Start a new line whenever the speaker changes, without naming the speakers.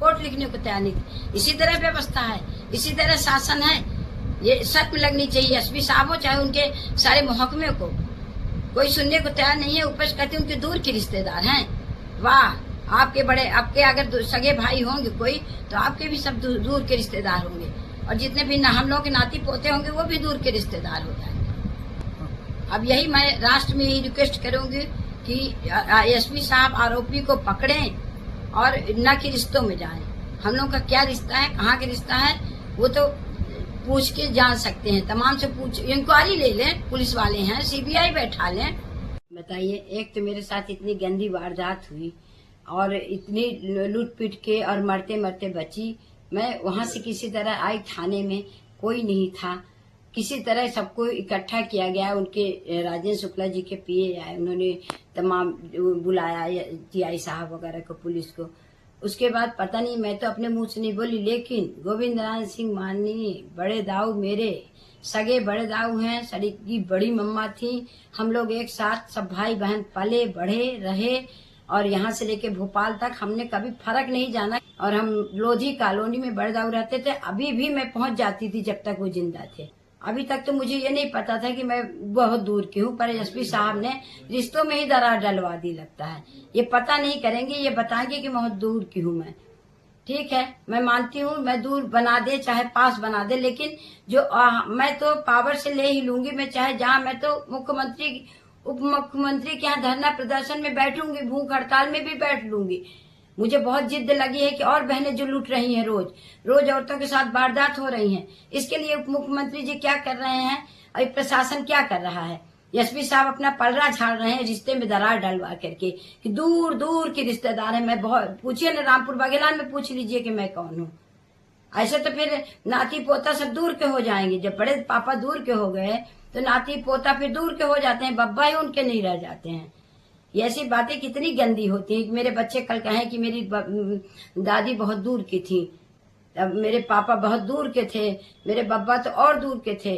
Report लिखने को तैयार नहीं थे। इसी तरह व्यवस्था है, इसी तरह शासन है। ये शर्त में लगनी चाहिए एसपी साहब हो चाहे उनके सारे महकमे को। कोई सुनने को तैयार नहीं है। ऊपर कहते उनके दूर के रिश्तेदार हैं। वाह, आपके बड़े, आपके अगर सगे भाई होंगे कोई तो आपके भी सब दूर के रिश्तेदार होंगे, और जितने भी हम लोग के नाती पोते होंगे वो भी दूर के रिश्तेदार हो जाएंगे। अब यही मैं राष्ट्र में यही रिक्वेस्ट करूंगी कि एसपी साहब आरोपी को पकड़ें और न कि रिश्तों में जाएं। हम लोग का क्या रिश्ता है, कहाँ के रिश्ता है, वो तो पूछ के जान सकते हैं। तमाम से पूछ इंक्वायरी ले लें, पुलिस वाले हैं, सीबीआई बैठा लें। बताइए, एक तो मेरे साथ इतनी गंदी वारदात हुई और इतनी लूट पीट के और मरते मरते बची। मैं वहां से किसी तरह आई, थाने में कोई नहीं था। किसी तरह सबको इकट्ठा किया गया। उनके राजेंद्र शुक्ला जी के पीए आए, उन्होंने तमाम बुलाया टीआई साहब वगैरह को, पुलिस को। उसके बाद पता नहीं, मैं तो अपने मुंह से नहीं बोली, लेकिन गोविंद नारायण सिंह माननीय बड़े दाऊ, मेरे सगे बड़े दाऊ हैं, सड़ी की बड़ी मम्मा थी। हम लोग एक साथ सब भाई बहन पले बढ़े रहे, और यहाँ से लेके भोपाल तक हमने कभी फर्क नहीं जाना। और हम लोधी कॉलोनी में बड़े दाऊ रहते थे। अभी भी मैं पहुंच जाती थी जब तक वो जिंदा थे। अभी तक तो मुझे ये नहीं पता था कि मैं बहुत दूर की हूँ, पर एसपी साहब ने रिश्तों में ही दरार डलवा दी लगता है। ये पता नहीं करेंगे, ये बताएंगे कि बहुत दूर की हूँ मैं। ठीक है, मैं मानती हूँ, मैं दूर बना दे चाहे पास बना दे, लेकिन जो मैं तो पावर से ले ही लूंगी। मैं चाहे जहाँ, मैं तो मुख्यमंत्री उप मुख्यमंत्री के यहाँ धरना प्रदर्शन में बैठूंगी, भूख हड़ताल में भी बैठ लूंगी। मुझे बहुत जिद लगी है कि और बहनें जो लूट रही हैं, रोज रोज औरतों के साथ वारदात हो रही हैं, इसके लिए उप मुख्यमंत्री जी क्या कर रहे हैं और प्रशासन क्या कर रहा है। एसपी साहब अपना पलड़ा झाड़ रहे हैं रिश्ते में दरार डलवा करके कि दूर दूर के रिश्तेदार हैं। मैं बहुत, पूछिए ना, रामपुर बागेलान में पूछ लीजिए कि मैं कौन हूँ। ऐसे तो फिर नाती पोता सब दूर के हो जाएंगे। जब बड़े पापा दूर के हो गए तो नाती पोता फिर दूर के हो जाते हैं, बब्बा ही उनके नहीं रह जाते हैं। ये ऐसी बातें कितनी गंदी होती हैं कि मेरे बच्चे कल कहें कि मेरी दादी बहुत दूर की थी, अब मेरे पापा बहुत दूर के थे, मेरे बब्बा तो और दूर के थे।